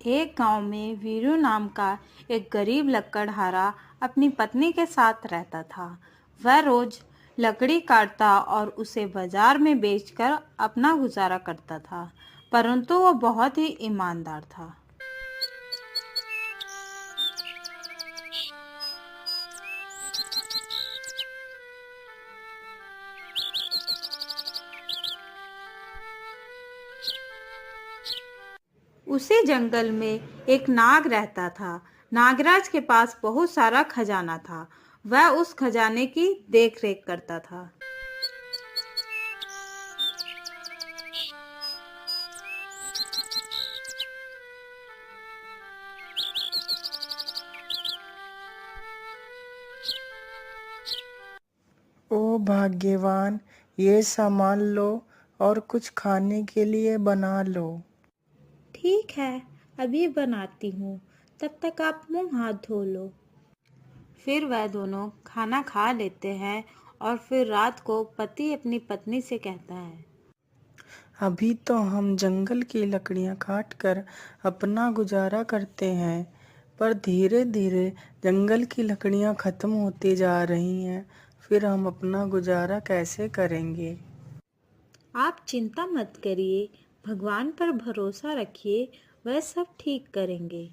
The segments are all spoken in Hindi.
एक गांव में वीरू नाम का एक गरीब लकड़हारा अपनी पत्नी के साथ रहता था। वह रोज लकड़ी काटता और उसे बाजार में बेचकर अपना गुजारा करता था, परंतु वह बहुत ही ईमानदार था। उसी जंगल में एक नाग रहता था। नागराज के पास बहुत सारा खजाना था। वह उस खजाने की देखरेख करता था। ओ भाग्यवान, ये सामान लो और कुछ खाने के लिए बना लो। ठीक है, अभी बनाती हूँ, तब तक आप मुंह हाथ धो लो। फिर वह दोनों खाना खा लेते हैं और फिर रात को पति अपनी पत्नी से कहता है, अभी तो हम जंगल की लकड़ियां काट कर अपना गुजारा करते हैं, पर धीरे धीरे जंगल की लकड़ियां खत्म होती जा रही हैं। फिर हम अपना गुजारा कैसे करेंगे? आप चिंता मत करिए, भगवान पर भरोसा रखिए, वह सब ठीक करेंगे।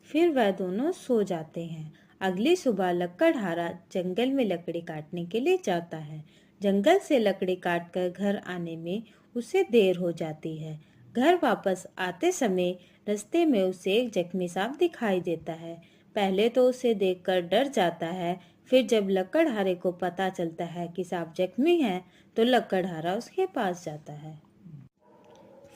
फिर वह दोनों सो जाते हैं। अगली सुबह लकड़हारा जंगल में लकड़ी काटने के लिए जाता है। जंगल से लकड़ी काटकर घर आने में उसे देर हो जाती है। घर वापस आते समय रास्ते में उसे एक जख्मी सांप दिखाई देता है। पहले तो उसे देखकर डर जाता है, फिर जब लकड़हारे को पता चलता है कि सांप जख्मी है, तो लकड़हारा उसके पास जाता है।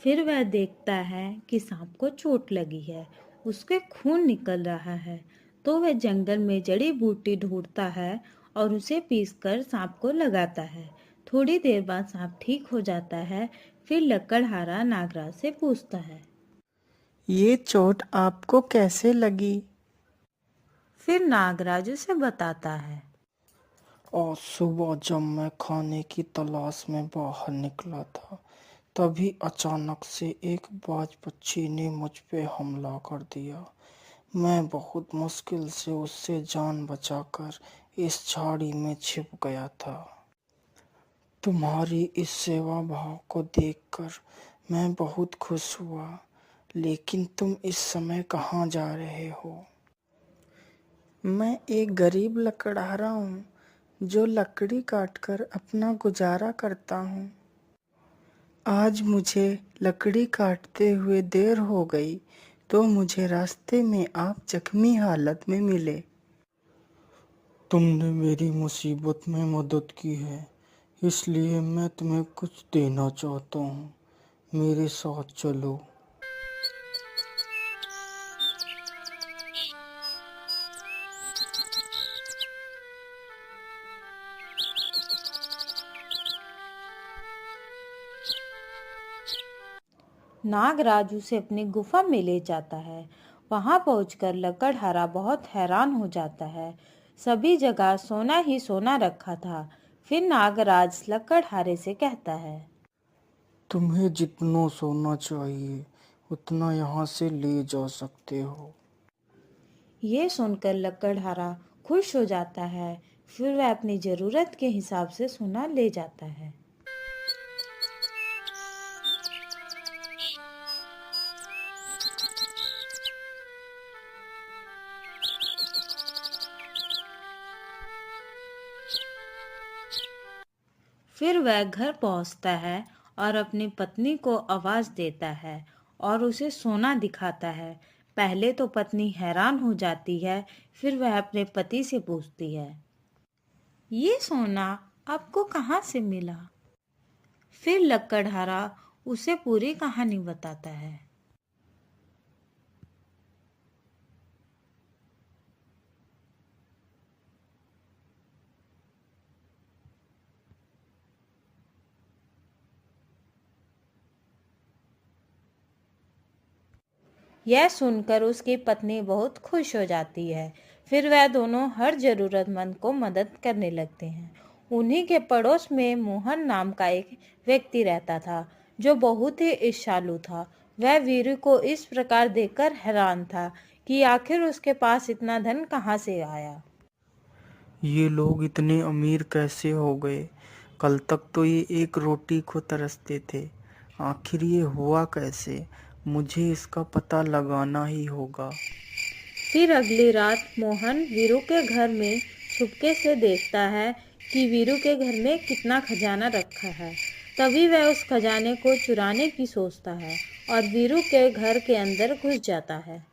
फिर वह देखता है कि सांप को चोट लगी है, उसके खून निकल रहा है। तो वह जंगल में जड़ी बूटी ढूंढता है और उसे पीसकर सांप को लगाता है। थोड़ी देर बाद सांप ठीक हो जाता है। फिर लकड़हारा नागराज से पूछता है, ये चोट आपको कैसे लगी? फिर नागराज उसे बताता है। और सुबह जब मैं खाने की तलाश में बाहर निकला था, तभी अचानक से एक बाज पक्षी ने मुझ पे हमला कर दिया। मैं बहुत मुश्किल से उससे जान बचाकर इस झाड़ी में छिप गया था। तुम्हारी इस सेवा भाव को देखकर मैं बहुत खुश हुआ, लेकिन तुम इस समय कहाँ जा रहे हो? मैं एक गरीब लकड़हारा हूँ, जो लकड़ी काटकर अपना गुजारा करता हूँ। आज मुझे लकड़ी काटते हुए देर हो गई, तो मुझे रास्ते में आप जख्मी हालत में मिले। तुमने मेरी मुसीबत में मदद की है, इसलिए मैं तुम्हें कुछ देना चाहता हूँ। मेरे साथ चलो। नागराज उसे अपनी गुफा में ले जाता है। वहां पहुंचकर लकड़हारा बहुत हैरान हो जाता है। सभी जगह सोना ही सोना रखा था। फिर नागराज लकड़हारे से कहता है, तुम्हें जितना सोना चाहिए उतना यहाँ से ले जा सकते हो। ये सुनकर लकड़हारा खुश हो जाता है। फिर वह अपनी जरूरत के हिसाब से सोना ले जाता है। फिर वह घर पहुंचता है और अपनी पत्नी को आवाज देता है और उसे सोना दिखाता है। पहले तो पत्नी हैरान हो जाती है, फिर वह अपने पति से पूछती है, ये सोना आपको कहाँ से मिला? फिर लकड़हारा उसे पूरी कहानी बताता है। यह सुनकर उसकी पत्नी बहुत खुश हो जाती है। फिर वह दोनों हर जरूरतमंद को मदद करने लगते हैं। उन्हीं के पड़ोस में मोहन नाम का एक व्यक्ति रहता था, जो बहुत ही ईर्ष्यालु था। वह वीरू को इस प्रकार देखकर हैरान था कि आखिर उसके पास इतना धन कहाँ से आया। ये लोग इतने अमीर कैसे हो गए? कल तक तो ये एक रोटी को तरसते थे। आखिर ये हुआ कैसे? मुझे इसका पता लगाना ही होगा। फिर अगली रात मोहन वीरू के घर में छुपके से देखता है कि वीरू के घर में कितना खजाना रखा है। तभी वह उस खजाने को चुराने की सोचता है और वीरू के घर के अंदर घुस जाता है।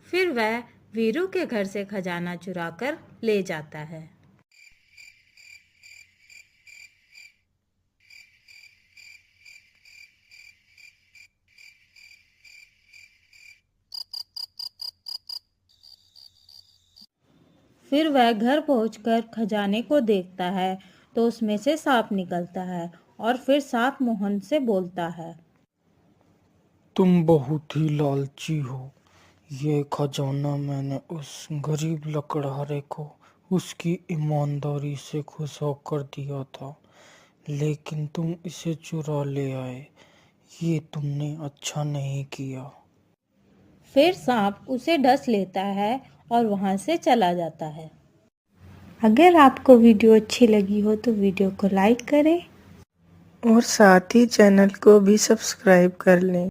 फिर वह वीरू के घर से खजाना चुराकर ले जाता है। फिर वह घर पहुंचकर खजाने को देखता है तो उसमें से सांप निकलता है और फिर सांप मोहन से बोलता है, तुम बहुत ही लालची हो। ये खजाना मैंने उस गरीब लकड़हारे को उसकी ईमानदारी से खुश होकर दिया था, लेकिन तुम इसे चुरा ले आए। ये तुमने अच्छा नहीं किया। फिर सांप उसे डस लेता है और वहां से चला जाता है। अगर आपको वीडियो अच्छी लगी हो तो वीडियो को लाइक करें और साथ ही चैनल को भी सब्सक्राइब कर लें।